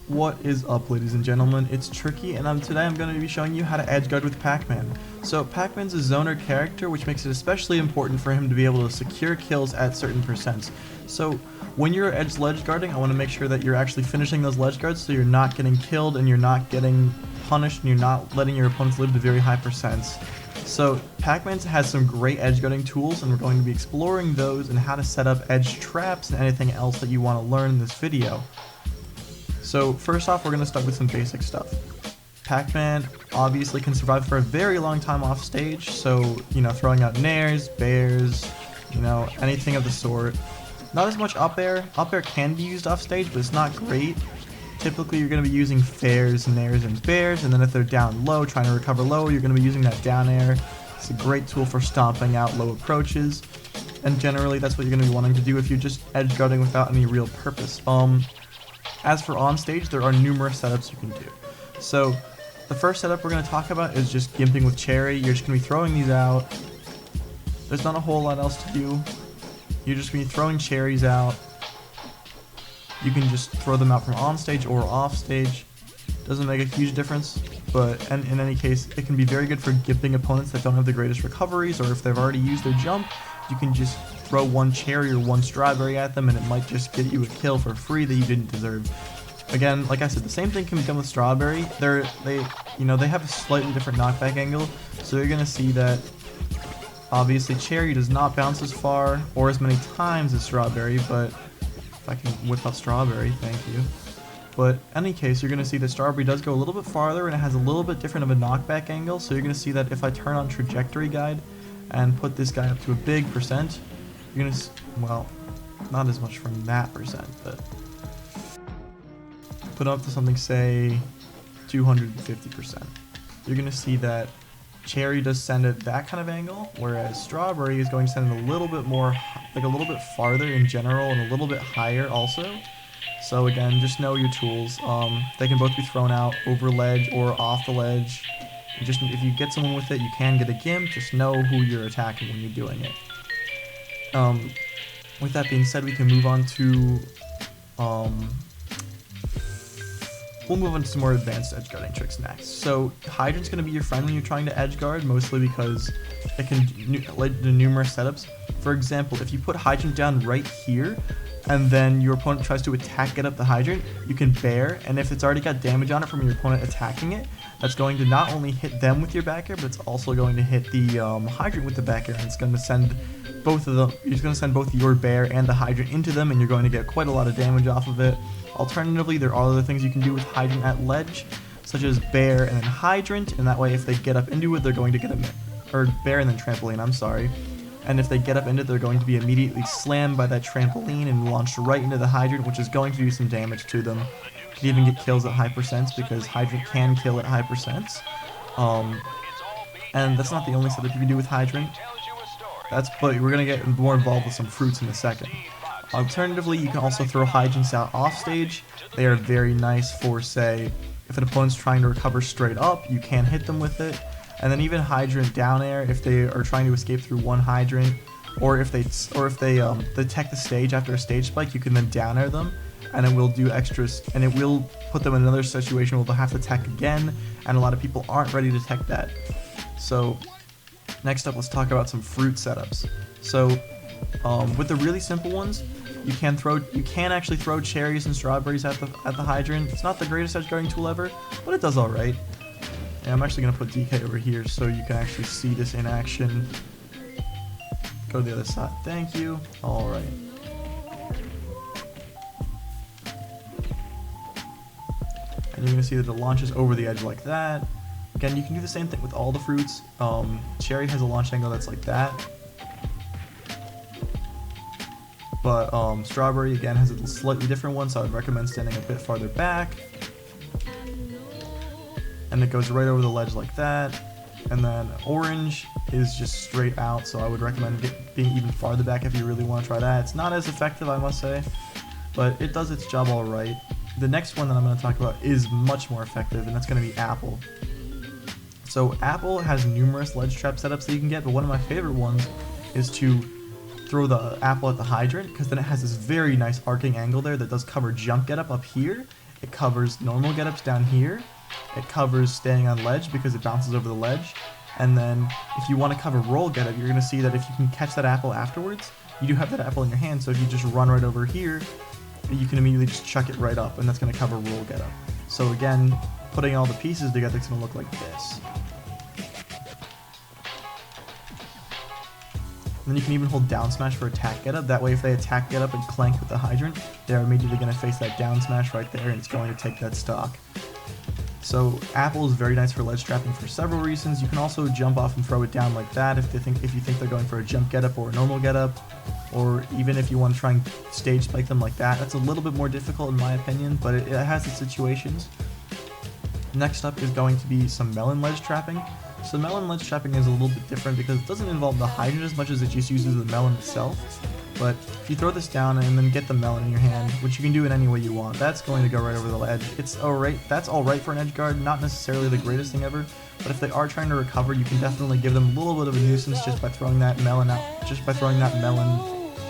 What is up, ladies and gentlemen? It's Tricky, and today I'm going to be showing you how to edgeguard with Pac-Man. So Pac-Man's a zoner character, which makes it especially important for him to be able to secure kills at certain percents. So when you're ledge guarding, I want to make sure that you're actually finishing those ledge guards so you're not getting killed and you're not getting punished and you're not letting your opponents live to very high percents. So Pac-Man has some great edge guarding tools, and we're going to be exploring those and how to set up edge traps and anything else that you want to learn in this video. So first off, we're going to start with some basic stuff. Pac-Man obviously can survive for a very long time off stage, so, throwing out nairs, bears, anything of the sort. Not as much up air. Up air can be used off stage, but it's not great. Typically, you're going to be using fairs, nairs, and bears, and then if they're down low, trying to recover low, you're going to be using that down air. It's a great tool for stomping out low approaches, and generally that's what you're going to be wanting to do if you're just edge guarding without any real purpose. As for on stage, there are numerous setups you can do. So the first setup we're going to talk about is just gimping with Cherry. You're just going to be throwing these out. There's not a whole lot else to do. You're just going to be throwing cherries out. You can just throw them out from on stage or off stage. Doesn't make a huge difference, but in any case, it can be very good for gimping opponents that don't have the greatest recoveries, or if they've already used their jump, you can just throw one cherry or one strawberry at them and it might just get you a kill for free that you didn't deserve. Again, like I said, the same thing can be done with strawberry. They have a slightly different knockback angle, so you're gonna see that obviously cherry does not bounce as far or as many times as strawberry, but if I can whip up strawberry, thank you. But in any case, you're gonna see that strawberry does go a little bit farther and it has a little bit different of a knockback angle, so you're gonna see that if I turn on trajectory guide and put this guy up to a big percent, you're gonna, well, not as much from that percent, but put up to something, say 250%. You're gonna see that cherry does send at that kind of angle, whereas strawberry is going to send a little bit more, like a little bit farther in general and a little bit higher also. So again, just know your tools. They can both be thrown out over ledge or off the ledge. Just if you get someone with it, you can get a gimp. Just know who you're attacking when you're doing it. With that being said, we can move on to we'll move on to some more advanced edge guarding tricks next. So hydrant's going to be your friend when you're trying to edge guard, mostly because it can lead to numerous setups. For example, if you put hydrant down right here, and then your opponent tries to get up the hydrant, you can bear, and if it's already got damage on it from your opponent attacking it, that's going to not only hit them with your back air, but it's also going to hit the hydrant with the back air, and it's going to send both of them, you're going to send both your bear and the hydrant into them, and you're going to get quite a lot of damage off of it. Alternatively, there are other things you can do with hydrant at ledge, such as bear and then hydrant, and that way if they get up into it, they're going to get or bear and then trampoline, I'm sorry. And if they get up into it, they're going to be immediately slammed by that trampoline and launched right into the hydrant, which is going to do some damage to them. Could even get kills at high percents, because hydrant can kill at high percents. And that's not the only setup you can do with hydrant. But we're going to get more involved with some fruits in a second. Alternatively, you can also throw hydrants out off stage. They are very nice for, say, if an opponent's trying to recover straight up, you can hit them with it. And then even hydrant down air if they are trying to escape through one hydrant, or if they detect the stage after a stage spike, you can then down air them, and it will do extras, and it will put them in another situation where they'll have to tech again, and a lot of people aren't ready to tech that. So next up, let's talk about some fruit setups. So with the really simple ones, you can actually throw cherries and strawberries at the hydrant. It's not the greatest edge guarding tool ever, but it does all right. And I'm actually going to put DK over here so you can actually see this in action. Go to the other side. Thank you. All right. And you're going to see that it launches over the edge like that. Again, you can do the same thing with all the fruits. Cherry has a launch angle that's like that. But strawberry, again, has a slightly different one, so I would recommend standing a bit farther back. And it goes right over the ledge like that. And then orange is just straight out, so I would recommend being even farther back if you really want to try that. It's not as effective, I must say, but it does its job all right. The next one that I'm going to talk about is much more effective, and that's going to be Apple. So Apple has numerous ledge trap setups that you can get, but one of my favorite ones is to throw the apple at the hydrant, because then it has this very nice arcing angle there that does cover jump get up here, it covers normal get-ups down here, it covers staying on ledge because it bounces over the ledge, and then if you want to cover roll get-up, you're going to see that if you can catch that apple afterwards, you do have that apple in your hand, so if you just run right over here, you can immediately just chuck it right up, and that's going to cover roll get-up. So again, putting all the pieces together, it's going to look like this. And then you can even hold down smash for attack get up. That way if they attack get up and clank with the hydrant, they're immediately going to face that down smash right there and it's going to take that stock. So apple is very nice for ledge trapping for several reasons. You can also jump off and throw it down like that if you think they're going for a jump get up or a normal get up, or even if you want to try and stage spike them like that. That's a little bit more difficult in my opinion, but it has its situations. Next up is going to be some melon ledge trapping. So melon ledge trapping is a little bit different because it doesn't involve the hydrant as much as it just uses the melon itself. But if you throw this down and then get the melon in your hand, which you can do in any way you want, that's going to go right over the ledge. It's alright, that's alright for an edge guard, not necessarily the greatest thing ever, but if they are trying to recover, you can definitely give them a little bit of a nuisance just by throwing that melon out,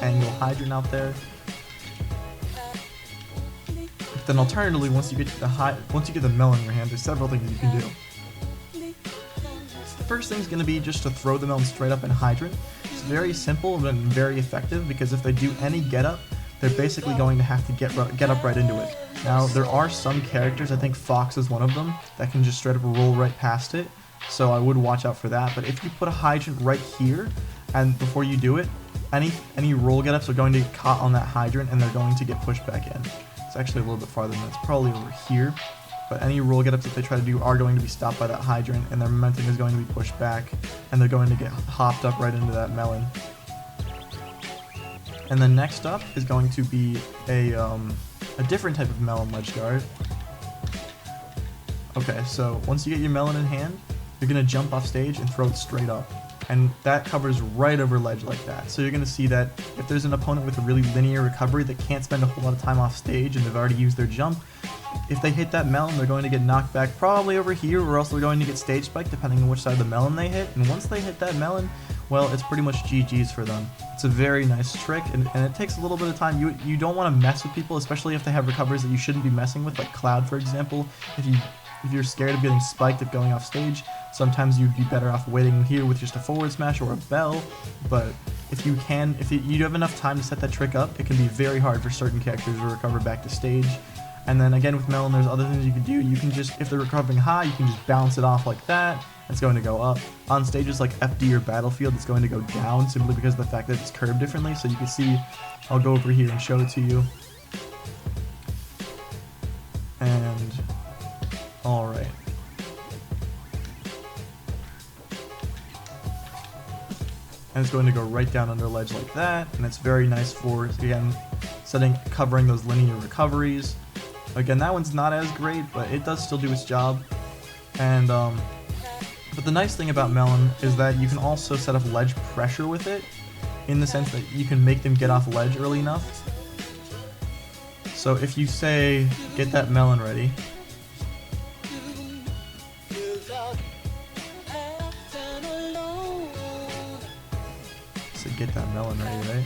angle hydrant out there. But then alternatively, once you get the melon in your hand, there's several things you can do. First thing is going to be just to throw the melon straight up in hydrant. It's very simple and very effective because if they do any get up, they're basically going to have to get up right into it. Now there are some characters, I think Fox is one of them, that can just straight up roll right past it, so I would watch out for that. But if you put a hydrant right here, and before you do it, any roll get ups are going to get caught on that hydrant and they're going to get pushed back in. It's actually a little bit farther than that, it's probably over here. But any roll get-ups that they try to do are going to be stopped by that hydrant, and their momentum is going to be pushed back, and they're going to get hopped up right into that melon. And then next up is going to be a different type of melon ledge guard. Okay, so once you get your melon in hand, you're going to jump off stage and throw it straight up. And that covers right over ledge like that. So you're going to see that if there's an opponent with a really linear recovery that can't spend a whole lot of time off stage and they've already used their jump, if they hit that melon, they're going to get knocked back probably over here, or else they're going to get stage spiked depending on which side of the melon they hit. And once they hit that melon, well, it's pretty much GG's for them. It's a very nice trick, and it takes a little bit of time. You don't want to mess with people, especially if they have recoveries that you shouldn't be messing with, like Cloud, for example. If you're scared of getting spiked of going off stage, sometimes you'd be better off waiting here with just a forward smash or a bell. But if you have enough time to set that trick up, it can be very hard for certain characters to recover back to stage. And then again with melon, there's other things you can do. You can just, if they're recovering high, you can just bounce it off like that. It's going to go up. On stages like FD or Battlefield, it's going to go down simply because of the fact that it's curved differently. So you can see, I'll go over here and show it to you. And, alright. And it's going to go right down under ledge like that. And it's very nice for, again, covering those linear recoveries. Again, that one's not as great, but it does still do its job. And but the nice thing about melon is that you can also set up ledge pressure with it, in the sense that you can make them get off ledge early enough. So if you say, get that melon ready. So get that melon ready, right?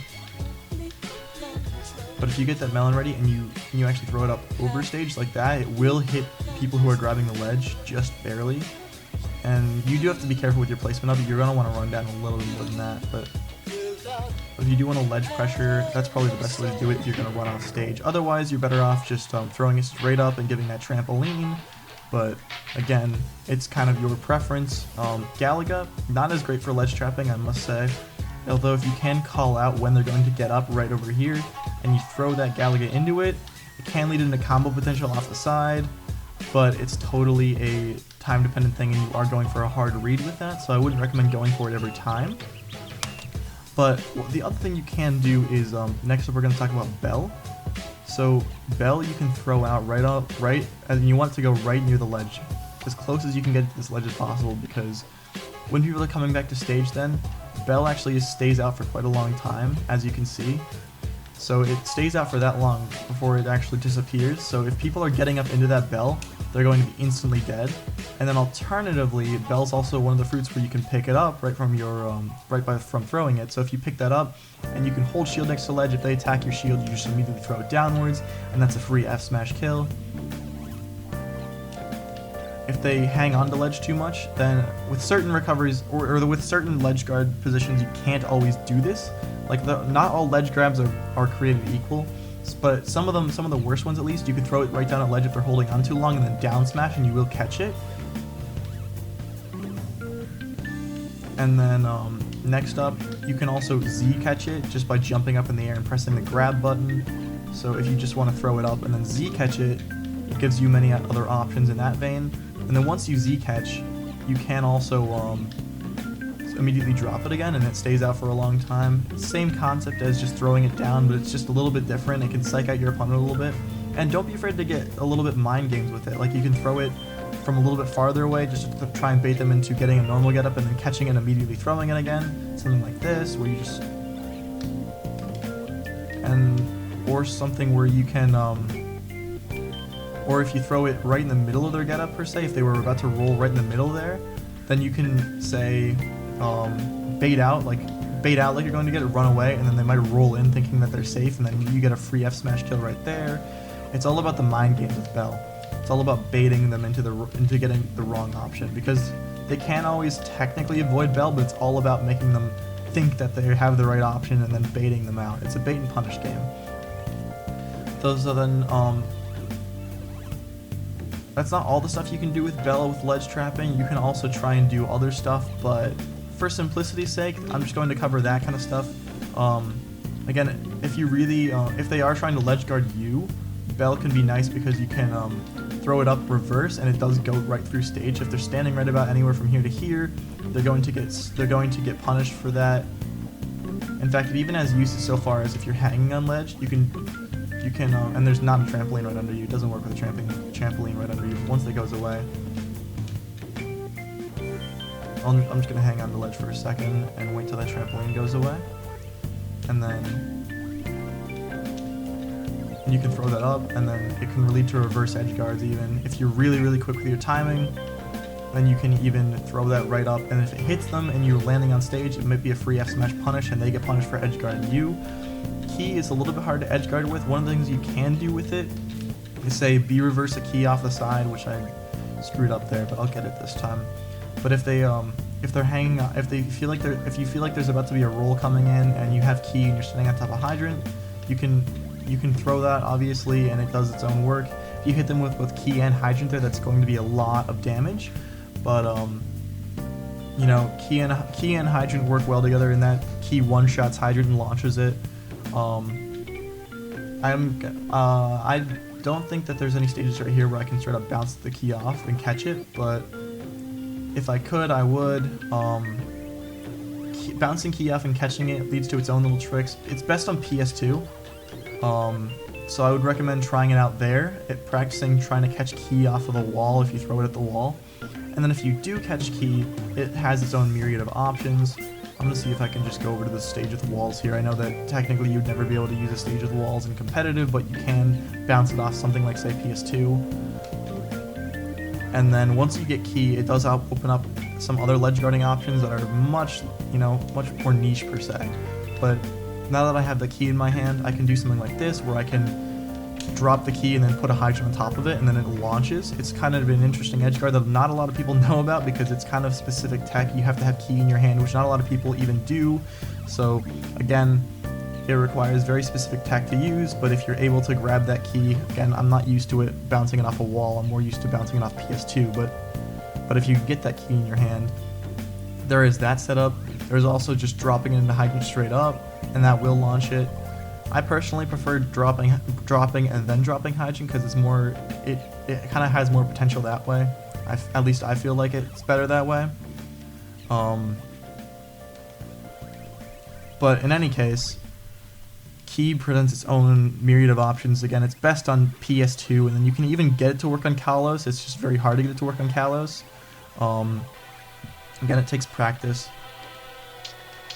But if you get that melon ready and you actually throw it up over stage like that, it will hit people who are grabbing the ledge just barely. And you do have to be careful with your placement of it. You're going to want to run down a little bit more than that. But if you do want a ledge pressure, that's probably the best way to do it if you're going to run off stage. Otherwise, you're better off just throwing it straight up and giving that trampoline. But again, it's kind of your preference. Galaga, not as great for ledge trapping, I must say. Although if you can call out when they're going to get up right over here, and you throw that Galaga into it, it can lead into combo potential off the side, but it's totally a time-dependent thing, and you are going for a hard read with that, so I wouldn't recommend going for it every time. But the other thing you can do is, next up we're going to talk about Bell. So Bell you can throw out right, and you want it to go right near the ledge, as close as you can get to this ledge as possible, because when people are coming back to stage then, Bell actually stays out for quite a long time, as you can see. so it stays out for that long before it actually disappears. So if people are getting up into that bell, they're going to be instantly dead. And then alternatively, bell's also one of the fruits where you can pick it up right from your from throwing it. So if you pick that up and you can hold shield next to ledge, if they attack your shield, you just immediately throw it downwards, and that's a free F smash kill. If they hang on to ledge too much, then with certain recoveries or with certain ledge guard positions, you can't always do this. Like not all ledge grabs are created equal, but some of the worst ones at least, you can throw it right down at ledge if they're holding on too long, and then down smash, and you will catch it. And then next up, you can also Z catch it just by jumping up in the air and pressing the grab button. So if you just want to throw it up and then Z catch it, it gives you many other options in that vein. And then once you Z catch, you can also immediately drop it again, and it stays out for a long time. Same concept as just throwing it down, but it's just a little bit different. It can psych out your opponent a little bit. And don't be afraid to get a little bit mind games with it. Like you can throw it from a little bit farther away just to try and bait them into getting a normal getup and then catching it and immediately throwing it again. Something like this, where you just... Or something where you can... Or if you throw it right in the middle of their getup per se, if they were about to roll right in the middle there, then you can say bait out like you're going to get it, run away, and then they might roll in thinking that they're safe, and then you get a free F smash kill right there. It's all about the mind games with Bell. It's all about baiting them into getting the wrong option, because they can't always technically avoid Bell, but it's all about making them think that they have the right option and then baiting them out. It's a bait and punish game. Those are then that's not all the stuff you can do with Bell with ledge trapping. You can also try and do other stuff, but for simplicity's sake, I'm just going to cover that kind of stuff. Again, if you really, if they are trying to ledge guard you, Bell can be nice because you can throw it up reverse, and it does go right through stage. If they're standing right about anywhere from here to here, they're going to get punished for that. In fact, it even has uses so far as if you're hanging on ledge, you can, and there's not a trampoline right under you. It doesn't work with a trampoline right under you. Once it goes away, I'm just gonna hang on the ledge for a second and wait till that trampoline goes away, and then you can throw that up, and then it can lead to reverse edge guards. Even if you're really quick with your timing, then you can even throw that right up, and if it hits them and you're landing on stage, it might be a free F smash punish, and they get punished for edge guarding you. Key is a little bit hard to edge guard with. One of the things you can do with it is say B reverse a key off the side, which I screwed up there, but I'll get it this time. But if they're hanging, if you feel like there's about to be a roll coming in and you have key and you're standing on top of hydrant, you can throw that obviously, and it does its own work. If you hit them with both key and hydrant there, that's going to be a lot of damage. But you know, key and hydrant work well together in that key one-shots hydrant and launches it. I don't think that there's any stages right here where I can straight up bounce the key off and catch it, but if I could, I would. Bouncing key off and catching it leads to its own little tricks. It's best on PS2, so I would recommend trying it out there, practicing trying to catch key off of the wall if you throw it at the wall. And then if you do catch key, it has its own myriad of options. I'm going to see if I can just go over to the stage with walls here. I know that technically you'd never be able to use a stage with walls in competitive, but you can bounce it off something like, say, PS2. And then once you get key, it does open up some other ledge guarding options that are much more niche per se. But now that I have the key in my hand, I can do something like this, where I can drop the key and then put a hydrant on top of it, and then it launches. It's kind of an interesting edge guard that not a lot of people know about, because it's kind of specific tech. You have to have key in your hand, which not a lot of people even do. So again, it requires very specific tech to use, but if you're able to grab that key, again, I'm not used to it bouncing it off a wall, I'm more used to bouncing it off PS2, but if you get that key in your hand, there is that setup. There's also just dropping it into hydrant straight up, and that will launch it. I personally prefer dropping and then dropping hydrant, because it's more, it kind of has more potential that way. At least I feel like it's better that way. But in any case, key presents its own myriad of options. Again, it's best on PS2, and then you can even get it to work on Kalos. It's just very hard to get it to work on Kalos. Again, it takes practice,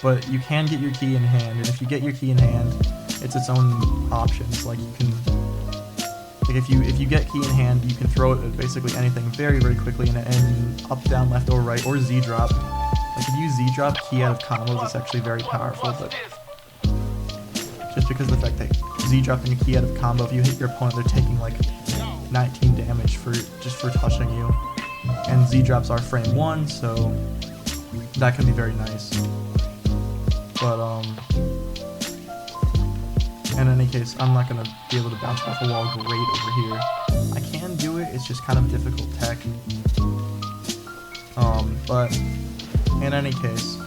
but you can get your key in hand, and if you get your key in hand, it's its own options. Like you can, like if you get key in hand, you can throw it at basically anything very quickly, and up, down, left, or right, or Z drop. Like if you Z drop key out of combos, it's actually very powerful. But just because of the fact that Z dropping a key out of combo, if you hit your opponent, they're taking like 19 damage just for touching you. And Z drops are frame 1, so that can be very nice. But in any case, I'm not gonna be able to bounce off a wall great over here. I can do it, it's just kind of difficult tech. But in any case,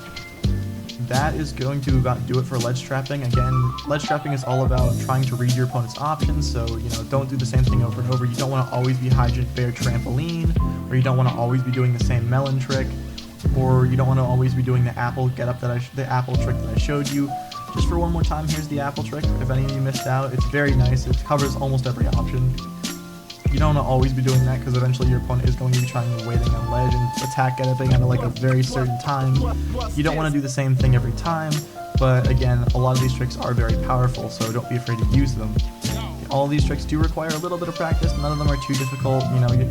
that is going to about do it for ledge trapping. Again, ledge trapping is all about trying to read your opponent's options, so don't do the same thing over and over. You don't want to always be hydrant bear trampoline, or you don't want to always be doing the same melon trick, or you don't want to always be doing the apple get up the apple trick that I showed you. Just for one more time, here's the apple trick. If any of you missed out, it's very nice. It covers almost every option. You don't want to always be doing that, because eventually your opponent is going to be trying to waiting on ledge and attack getting at like a very certain time. You don't want to do the same thing every time, but again, a lot of these tricks are very powerful, so don't be afraid to use them. All these tricks do require a little bit of practice. None of them are too difficult.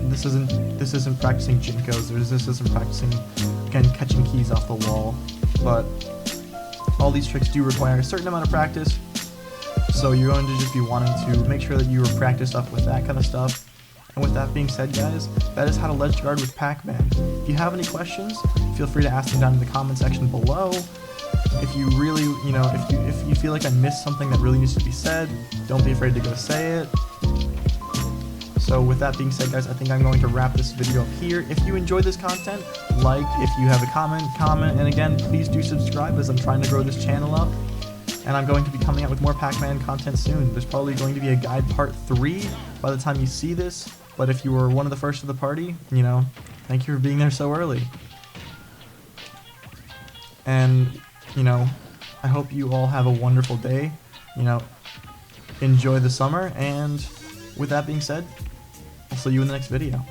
This isn't practicing Jinkos. This isn't practicing, again, catching keys off the wall. But all these tricks do require a certain amount of practice, so you're going to just be wanting to make sure that you are practiced up with that kind of stuff. And with that being said, guys, that is how to ledge guard with Pac-Man. If you have any questions, feel free to ask them down in the comment section below. If you really, if you feel like I missed something that really needs to be said, don't be afraid to go say it. So with that being said, guys, I think I'm going to wrap this video up here. If you enjoyed this content, like. If you have a comment, and again, please do subscribe, as I'm trying to grow this channel up. And I'm going to be coming out with more Pac-Man content soon. There's probably going to be a guide part 3 by the time you see this. But if you were one of the first of the party, thank you for being there so early. And, I hope you all have a wonderful day. Enjoy the summer. And with that being said, I'll see you in the next video.